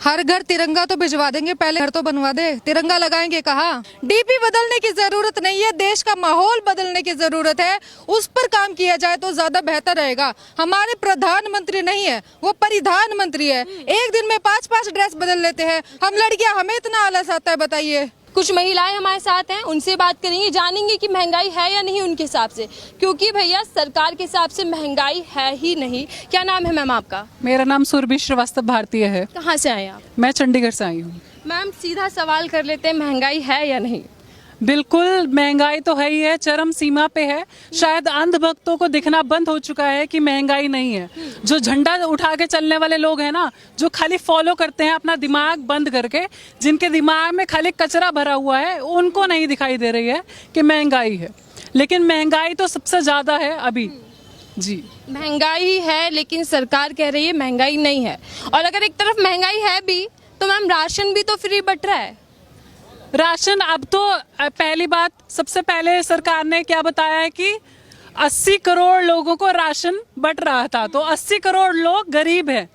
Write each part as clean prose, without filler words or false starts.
हर घर तिरंगा तो भिजवा देंगे, पहले घर तो बनवा दे। तिरंगा लगाएंगे कहाँ? डीपी बदलने की जरूरत नहीं है, देश का माहौल बदलने की जरूरत है। उस पर काम किया जाए तो ज्यादा बेहतर रहेगा। हमारे प्रधानमंत्री नहीं है, वो परिधान मंत्री है। एक दिन में 5-5 ड्रेस बदल लेते हैं। हम लड़कियां, हमें इतना आलस आता है, बताइए। कुछ महिलाएं हमारे साथ हैं, उनसे बात करेंगे, जानेंगे कि महंगाई है या नहीं उनके हिसाब से, क्योंकि भैया सरकार के हिसाब से महंगाई है ही नहीं। क्या नाम है मैम आपका? मेरा नाम सुरभि श्रीवास्तव भारतीय है। कहाँ से आए आप? मैं चंडीगढ़ से आई हूँ। मैम सीधा सवाल कर लेते हैं, महंगाई है या नहीं? बिल्कुल महंगाई तो है ही है, चरम सीमा पे है। शायद अंधभक्तों को दिखना बंद हो चुका है कि महंगाई नहीं है। जो झंडा उठा के चलने वाले लोग हैं ना, जो खाली फॉलो करते हैं अपना दिमाग बंद करके, जिनके दिमाग में खाली कचरा भरा हुआ है, उनको नहीं दिखाई दे रही है कि महंगाई है। लेकिन महंगाई तो सबसे ज्यादा है अभी जी। महंगाई है लेकिन सरकार कह रही है महंगाई नहीं है। और अगर एक तरफ महंगाई है भी तो मैम राशन भी तो फ्री बट रहा है। राशन अब तो पहली बात, सबसे पहले सरकार ने क्या बताया है कि 80 करोड़ लोगों को राशन बंट रहा था, तो 80 करोड़ लोग गरीब हैं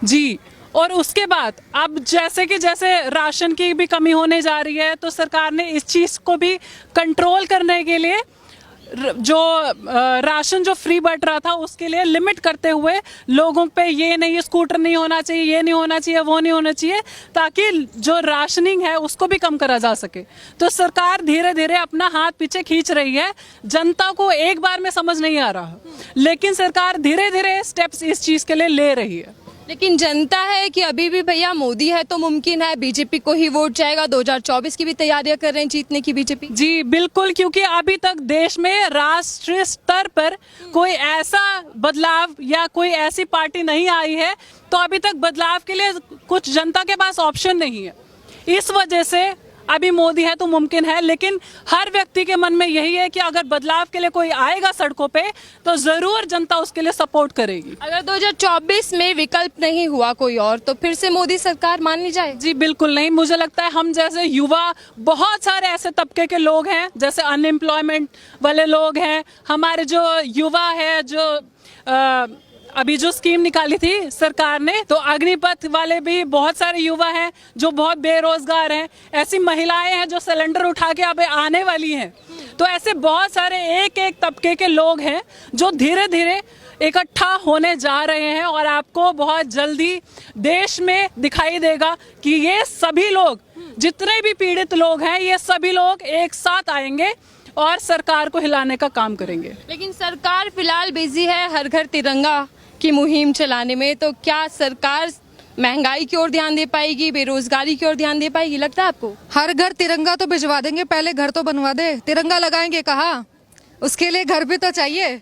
जी। और उसके बाद अब जैसे राशन की भी कमी होने जा रही है, तो सरकार ने इस चीज को भी कंट्रोल करने के लिए जो राशन जो फ्री बंट रहा था उसके लिए लिमिट करते हुए लोगों पे ये नहीं, स्कूटर नहीं होना चाहिए, ये नहीं होना चाहिए, वो नहीं होना चाहिए, ताकि जो राशनिंग है उसको भी कम करा जा सके। तो सरकार धीरे धीरे अपना हाथ पीछे खींच रही है। जनता को एक बार में समझ नहीं आ रहा, लेकिन सरकार धीरे धीरे स्टेप्स इस चीज के लिए ले रही है। लेकिन जनता है कि अभी भी भैया मोदी है तो मुमकिन है बीजेपी को ही वोट जाएगा। 2024 की भी तैयारियां कर रहे हैं जीतने की बीजेपी। जी बिल्कुल, क्योंकि अभी तक देश में राष्ट्रीय स्तर पर कोई ऐसा बदलाव या कोई ऐसी पार्टी नहीं आई है, तो अभी तक बदलाव के लिए कुछ जनता के पास ऑप्शन नहीं है। इस वजह से अभी मोदी है तो मुमकिन है, लेकिन हर व्यक्ति के मन में यही है कि अगर बदलाव के लिए कोई आएगा सड़कों पे तो जरूर जनता उसके लिए सपोर्ट करेगी। अगर 2024 में विकल्प नहीं हुआ कोई और, तो फिर से मोदी सरकार मानी जाए? जी बिल्कुल नहीं। मुझे लगता है हम जैसे युवा, बहुत सारे ऐसे तबके के लोग हैं, जैसे अनएम्प्लॉयमेंट वाले लोग हैं, हमारे जो युवा है, जो अभी जो स्कीम निकाली थी सरकार ने, तो अग्निपथ वाले भी बहुत सारे युवा हैं जो बहुत बेरोजगार हैं। ऐसी महिलाएं हैं जो सिलेंडर उठा के अब आने वाली हैं। तो ऐसे बहुत सारे एक एक तबके के लोग हैं जो धीरे धीरे इकट्ठा होने जा रहे हैं, और आपको बहुत जल्दी देश में दिखाई देगा कि ये सभी लोग, जितने भी पीड़ित लोग हैं, ये सभी लोग एक साथ आएंगे और सरकार को हिलाने का काम करेंगे। लेकिन सरकार फिलहाल बिजी है हर घर तिरंगा की मुहिम चलाने में, तो क्या सरकार महंगाई की ओर ध्यान दे पाएगी, बेरोजगारी की ओर ध्यान दे पाएगी, लगता है आपको? हर घर तिरंगा तो भिजवा देंगे, पहले घर तो बनवा दे। तिरंगा लगाएंगे कहाँ? उसके लिए घर भी तो चाहिए।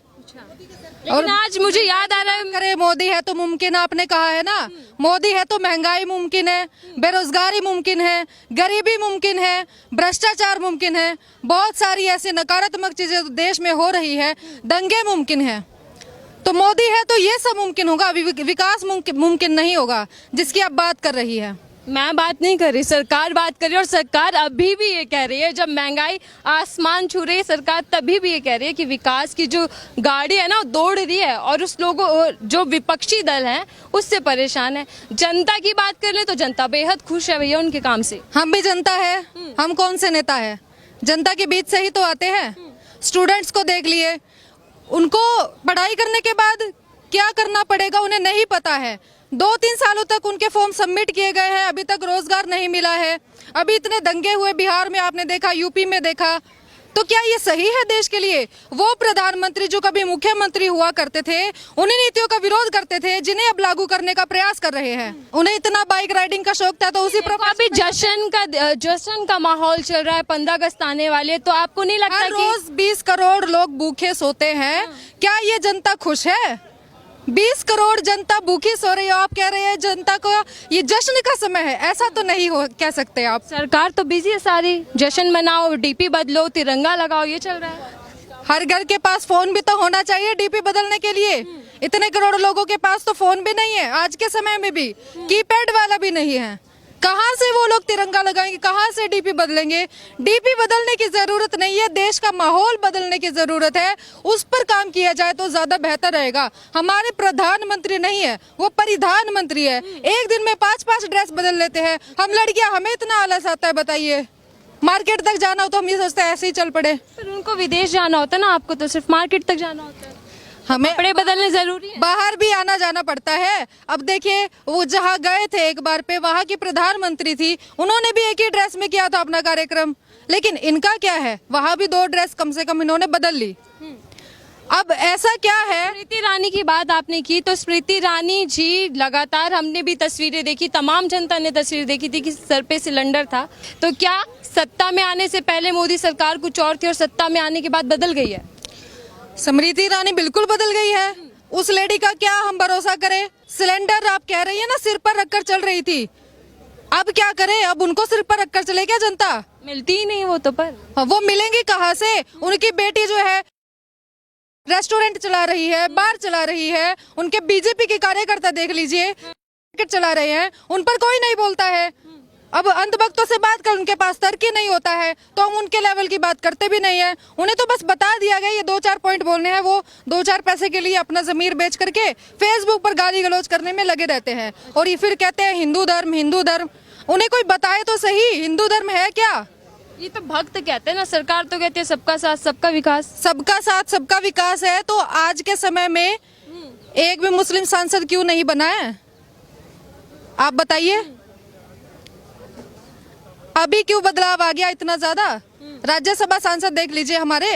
और आज मुझे याद आ रहा है, करे मोदी है तो मुमकिन, आपने कहा है ना, मोदी है तो महंगाई मुमकिन है, बेरोजगारी मुमकिन है, गरीबी मुमकिन है, भ्रष्टाचार मुमकिन है, बहुत सारी ऐसी नकारात्मक चीजें देश में हो रही है, दंगे मुमकिन है। तो मोदी है तो ये सब मुमकिन होगा, अभी विकास मुमकिन नहीं होगा जिसकी आप बात कर रही है। मैं बात नहीं कर रही, सरकार बात कर रही है। और सरकार अभी भी ये कह रही है, जब महंगाई आसमान छू रही है, सरकार तभी भी ये कह रही है कि विकास की जो गाड़ी है ना, वो दौड़ रही है, और उस लोगों, जो विपक्षी दल हैं, उससे परेशान है। जनता की बात कर ले तो जनता बेहद खुश है भैया उनके काम से। हम भी जनता है, हम कौन से नेता है? जनता के बीच से ही तो आते हैं। स्टूडेंट्स को देख लिए, उनको पढ़ाई करने के बाद क्या करना पड़ेगा उन्हें नहीं पता है। 2-3 सालों तक उनके फॉर्म सबमिट किए गए हैं, अभी तक रोजगार नहीं मिला है। अभी इतने दंगे हुए बिहार में, आपने देखा, यूपी में देखा, तो क्या ये सही है देश के लिए? वो प्रधानमंत्री जो कभी मुख्यमंत्री हुआ करते थे, उन्हीं नीतियों का विरोध करते थे जिन्हें अब लागू करने का प्रयास कर रहे हैं। उन्हें इतना बाइक राइडिंग का शौक था, तो उसी अभी जश्न का माहौल चल रहा है, 15 अगस्त आने वाले, तो आपको नहीं लगता हर रोज 20 करोड़ लोग भूखे सोते हैं? क्या ये जनता खुश है? 20 करोड़ जनता भूखी सो रही है, आप कह रहे हैं जनता को ये जश्न का समय है? ऐसा तो नहीं हो कह सकते आप। सरकार तो बिजी है सारी, जश्न मनाओ, डीपी बदलो, तिरंगा लगाओ, ये चल रहा है। हर घर के पास फोन भी तो होना चाहिए डीपी बदलने के लिए। इतने करोड़ लोगों के पास तो फोन भी नहीं है, आज के समय में भी कीपैड वाला भी नहीं है। कहाँ से वो लोग तिरंगा लगाएंगे, कहाँ से डीपी बदलेंगे? डीपी बदलने की जरूरत नहीं है, देश का माहौल बदलने की जरूरत है। उस पर काम किया जाए तो ज्यादा बेहतर रहेगा। हमारे प्रधानमंत्री नहीं है, वो परिधान मंत्री है। एक दिन में 5-5 ड्रेस बदल लेते हैं। हम लड़कियां, हमें इतना आलस आता है, बताइए। मार्केट तक जाना हो तो हम ये सोचते हैं ऐसे ही चल पड़े। पर उनको विदेश जाना होता है ना, आपको तो सिर्फ मार्केट तक जाना होता है। हमें कपड़े बदलने जरूरी है। बाहर भी आना जाना पड़ता है। अब देखिए, वो जहाँ गए थे एक बार पे, वहाँ की प्रधानमंत्री थी, उन्होंने भी एक ही ड्रेस में किया था अपना कार्यक्रम। लेकिन इनका क्या है, वहाँ भी 2 ड्रेस कम से कम इन्होंने बदल ली। अब ऐसा क्या है? स्मृति ईरानी की बात आपने की, तो स्मृति ईरानी जी लगातार, हमने भी तस्वीरें देखी, तमाम जनता ने तस्वीर देखी थी कि सर पे सिलेंडर था। तो क्या सत्ता में आने से पहले मोदी सरकार कुछ और थी और सत्ता में आने के बाद बदल गई है? स्मृति ईरानी बिल्कुल बदल गई है। उस लेडी का क्या हम भरोसा करें? सिलेंडर आप कह रही है ना, सिर पर रखकर चल रही थी। अब क्या करें? अब उनको सिर पर रखकर चले क्या जनता? मिलती ही नहीं वो तो। पर वो मिलेंगी कहाँ से? उनकी बेटी जो है रेस्टोरेंट चला रही है, बार चला रही है। उनके बीजेपी के कार्यकर्ता देख लीजिए, मार्केट चला रहे हैं, उन पर कोई नहीं बोलता है। अब अंधभक्तों से बात कर, उनके पास तर्क ही नहीं होता है, तो हम उनके लेवल की बात करते भी नहीं है। उन्हें तो बस बता दिया गया ये 2-4 पॉइंट बोलने हैं, वो 2-4 पैसे के लिए अपना जमीर बेच करके फेसबुक पर गाली गलौज करने में लगे रहते हैं। और ये फिर कहते हैं हिंदू धर्म, हिंदू धर्म। उन्हें कोई बताए तो सही, हिंदू धर्म है क्या? ये तो भक्त कहते हैं ना, सरकार तो कहती है सबका साथ सबका विकास। सबका साथ सबका विकास है, तो आज के समय में एक भी मुस्लिम सांसद क्यों नहीं बना है? आप बताइए, अभी क्यों बदलाव आ गया इतना ज्यादा? राज्यसभा सांसद देख लीजिए हमारे।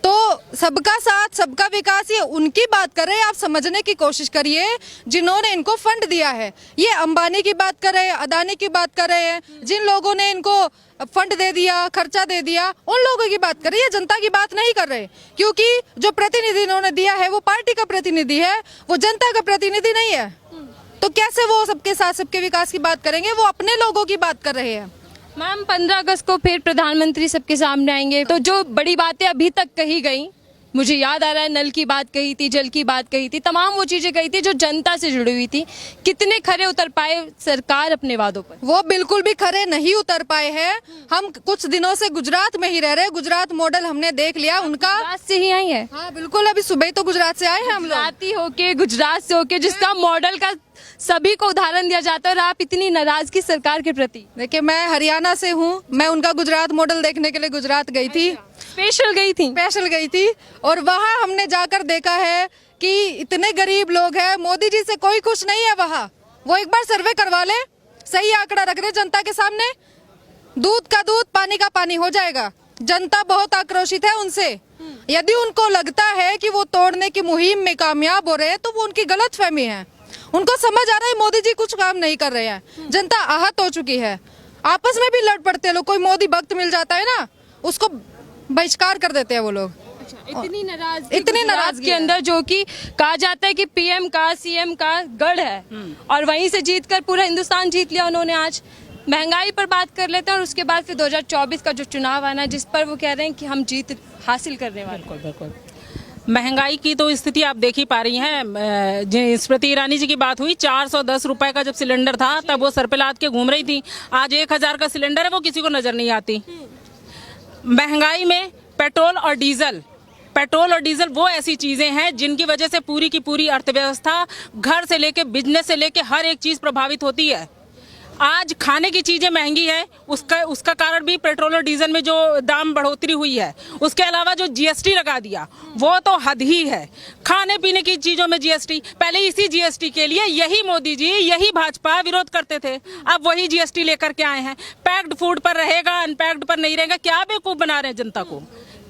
तो सबका साथ सबका विकास, ये उनकी बात कर रहे हैं। आप समझने की कोशिश करिए, जिन्होंने इनको फंड दिया है। ये अंबानी की बात कर रहे हैं, अदानी की बात कर रहे हैं। जिन लोगों ने इनको फंड दे दिया, खर्चा दे दिया, उन लोगों की बात कर रही है, जनता की बात नहीं कर रहे। क्योंकि जो प्रतिनिधि इन्होंने दिया है वो पार्टी का प्रतिनिधि है, वो जनता का प्रतिनिधि नहीं है। तो कैसे वो सबके साथ सबके विकास की बात करेंगे? वो अपने लोगों की बात कर रहे हैं। मैम 15 अगस्त को फिर प्रधानमंत्री सबके सामने आएंगे, तो जो बड़ी बातें अभी तक कही गई, मुझे याद आ रहा है नल की बात कही थी, जल की बात कही थी, तमाम वो चीजें कही थी जो जनता से जुड़ी हुई थी। कितने खरे उतर पाए सरकार अपने वादों पर? वो बिल्कुल भी खरे नहीं उतर पाए हैं। हम कुछ दिनों से गुजरात में ही रह रहे हैं, गुजरात मॉडल हमने देख लिया उनका। गुजरात से ही आई है? हाँ बिल्कुल, अभी सुबह ही तो गुजरात से आए हैं हम लोग। गुजराती होके, गुजरात से होके, जिसका मॉडल का सभी को उदाहरण दिया जाता है, और आप इतनी नाराजगी सरकार के प्रति? देखिए, मैं हरियाणा से हूँ, मैं उनका गुजरात मॉडल देखने के लिए गुजरात गई थी। स्पेशल गई थी और वहाँ हमने जाकर देखा है कि इतने गरीब लोग हैं, मोदी जी से कोई खुश नहीं है वहाँ। वो एक बार सर्वे करवा ले, सही आंकड़ा रख रहे जनता के सामने, दूध का दूध, पानी का पानी हो जाएगा। जनता बहुत आक्रोशित है उनसे। यदि उनको लगता है कि वो तोड़ने की मुहिम में कामयाब हो रहे हैं, तो वो उनकी गलतफहमी है। उनको समझ आ रहा है मोदी जी कुछ काम नहीं कर रहे हैं। जनता आहत हो चुकी है, आपस में भी लड़ पड़ते हैं लोग। कोई मोदी भक्त मिल जाता है ना, उसको बहिष्कार कर देते हैं वो लोग। इतनी नाराजगी नाराजगी के अंदर, जो कि कहा जाता है कि पीएम का, सीएम का गढ़ है, और वहीं से जीतकर पूरा हिंदुस्तान जीत लिया उन्होंने। आज महंगाई पर बात कर लेते हैं, और उसके बाद फिर 2024 का जो चुनाव आना, जिस पर वो कह रहे हैं कि हम जीत हासिल करने वाले। बिल्कुल। महंगाई की तो स्थिति आप देख ही पा रही हैं। स्मृति ईरानी जी की बात हुई, 410 रुपए का जब सिलेंडर था तब वो सर पे लाद के घूम रही थी। आज 1000 का सिलेंडर है, वो किसी को नजर नहीं आती। महंगाई में पेट्रोल और डीजल वो ऐसी चीजें हैं जिनकी वजह से पूरी की पूरी अर्थव्यवस्था, घर से लेके बिजनेस से लेके हर एक चीज प्रभावित होती है। आज खाने की चीजें महंगी है, उसका कारण भी पेट्रोल और डीजल में जो दाम बढ़ोतरी हुई है। उसके अलावा जो जीएसटी लगा दिया वो तो हद ही है। खाने पीने की चीजों में जीएसटी, पहले इसी जीएसटी के लिए यही मोदी जी, यही भाजपा विरोध करते थे, अब वही जीएसटी लेकर के आए हैं। पैक्ड फूड पर रहेगा, अनपैक्ड पर नहीं रहेगा। क्या बेवकूफ बना रहे हैं जनता को?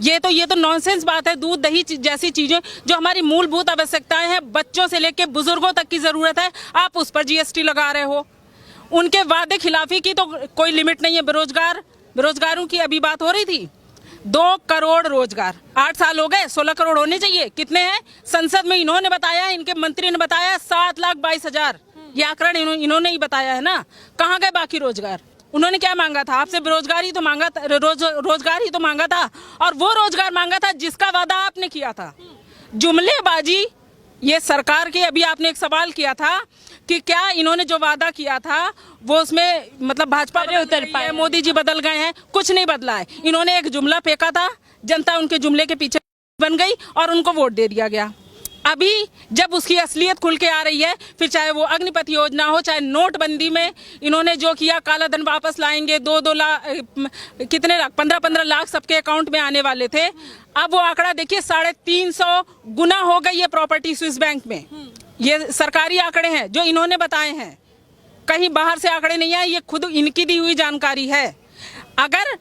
ये तो नॉनसेंस बात है। दूध दही जैसी चीजें जो हमारी मूलभूत आवश्यकताएं हैं, बच्चों से लेके बुजुर्गों तक की जरूरत है, आप उस पर जीएसटी लगा रहे हो। उनके वादे खिलाफी की तो कोई लिमिट नहीं है। बेरोजगारों की अभी बात हो रही थी, 2 करोड़ रोजगार, 8 साल हो गए, 16 करोड़ होने चाहिए। कितने हैं? संसद में इन्होंने बताया, इनके मंत्री ने बताया 7,22,000। ये आंकड़ा इन्होंने ही बताया है ना। कहाँ गए बाकी रोजगार? उन्होंने क्या मांगा था आपसे? बेरोजगार ही तो मांगा था, रोजगार ही तो मांगा था, और वो रोजगार मांगा था जिसका वादा आपने किया था। जुमलेबाजी ये सरकार की, अभी आपने एक सवाल किया था कि क्या इन्होंने जो वादा किया था वो उसमें मतलब भाजपा अरे उतर बदल पाए गई है, हैं। मोदी जी बदल गए हैं, कुछ नहीं बदला है। इन्होंने एक जुमला फेंका था, जनता उनके जुमले के पीछे बन गई और उनको वोट दे दिया गया। अभी जब उसकी असलियत खुल के आ रही है, फिर चाहे वो अग्निपथ योजना हो, चाहे नोटबंदी में इन्होंने जो किया, काला धन वापस लाएंगे, 2-2 लाख, कितने लाख, 15-15 लाख सबके अकाउंट में आने वाले थे। अब वो आंकड़ा देखिए 350 गुना हो गई है प्रॉपर्टी स्विस बैंक में। ये सरकारी आंकड़े हैं जो इन्होंने बताए हैं, कहीं बाहर से आंकड़े नहीं आए, ये खुद इनकी दी हुई जानकारी है। अगर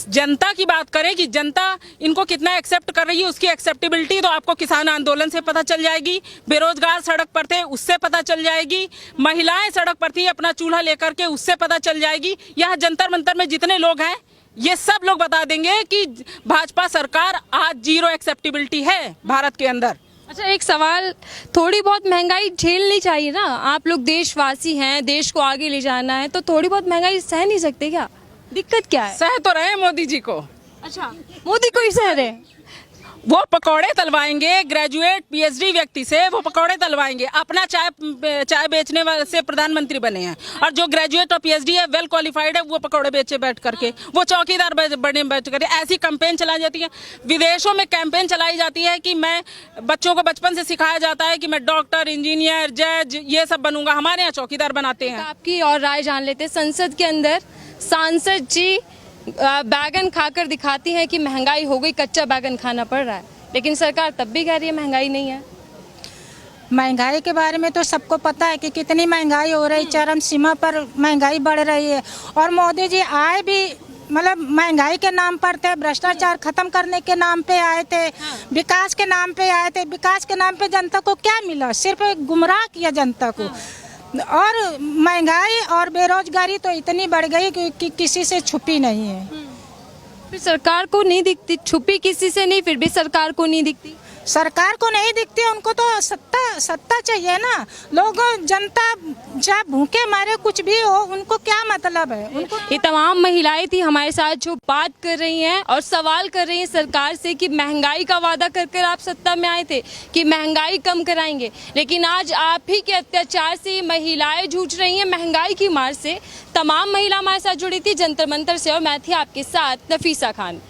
जनता की बात करें कि जनता इनको कितना एक्सेप्ट कर रही है, उसकी एक्सेप्टेबिलिटी तो आपको किसान आंदोलन से पता चल जाएगी, बेरोजगार सड़क पर थे उससे पता चल जाएगी, महिलाएं सड़क पर थी अपना चूल्हा लेकर के उससे पता चल जाएगी। यहाँ जंतर मंतर में जितने लोग हैं ये सब लोग बता देंगे कि भाजपा सरकार आज 0 एक्सेप्टेबिलिटी है भारत के अंदर। अच्छा, एक सवाल, थोड़ी बहुत महंगाई झेलनी चाहिए ना, आप लोग देशवासी हैं, देश को आगे ले जाना है, तो थोड़ी बहुत महंगाई सह नहीं सकते क्या? दिक्कत क्या है? सह तो रहे मोदी जी को। अच्छा, मोदी को ही सह रहे हैं? वो पकौड़े तलवाएंगे, ग्रेजुएट पीएचडी व्यक्ति से वो पकौड़े तलवाएंगे। अपना चाय बेचने वाले से प्रधानमंत्री बने हैं, और जो ग्रेजुएट और पीएचडी है, वेल क्वालिफाइड है, वो पकौड़े बेचे बैठ करके, वो चौकीदार बने बैठ करके। ऐसी कैंपेन चलाई जाती है, विदेशों में कैंपेन चलाई जाती है कि मैं, बच्चों को बचपन से सिखाया जाता है कि मैं डॉक्टर, इंजीनियर, जज ये सब बनूंगा। हमारे यहाँ चौकीदार बनाते हैं। आपकी और राय जान लेते हैं। संसद के अंदर सांसद जी बैगन खाकर दिखाती है कि महंगाई हो गई, कच्चा बैगन खाना पड़ रहा है, लेकिन सरकार तब भी कह रही है महंगाई नहीं है। महंगाई के बारे में तो सबको पता है कि कितनी महंगाई हो रही, चरम सीमा पर महंगाई बढ़ रही है। और मोदी जी आए भी मतलब महंगाई के नाम पर थे, भ्रष्टाचार खत्म करने के नाम पे आए थे, विकास के नाम पे आए थे। विकास के नाम पे जनता को क्या मिला? सिर्फ गुमराह किया जनता को। और महंगाई और बेरोजगारी तो इतनी बढ़ गई कि किसी से छुपी नहीं है। फिर सरकार को नहीं दिखती, छुपी किसी से नहीं, फिर भी सरकार को नहीं दिखती। सरकार को नहीं दिखती, उनको तो सत्ता चाहिए ना। लोग, जनता चाहे भूखे मारे कुछ भी हो, उनको क्या मतलब है? उनको ये तमाम महिलाएं थी हमारे साथ जो बात कर रही हैं और सवाल कर रही हैं सरकार से कि महंगाई का वादा कर कर आप सत्ता में आए थे कि महंगाई कम कराएंगे, लेकिन आज आप ही के अत्याचार से महिलाएं जूझ रही हैं, महंगाई की मार से। तमाम महिला हमारे साथ जुड़ी थी जंतर मंतर से, और मैं थी आपके साथ नफीसा खान।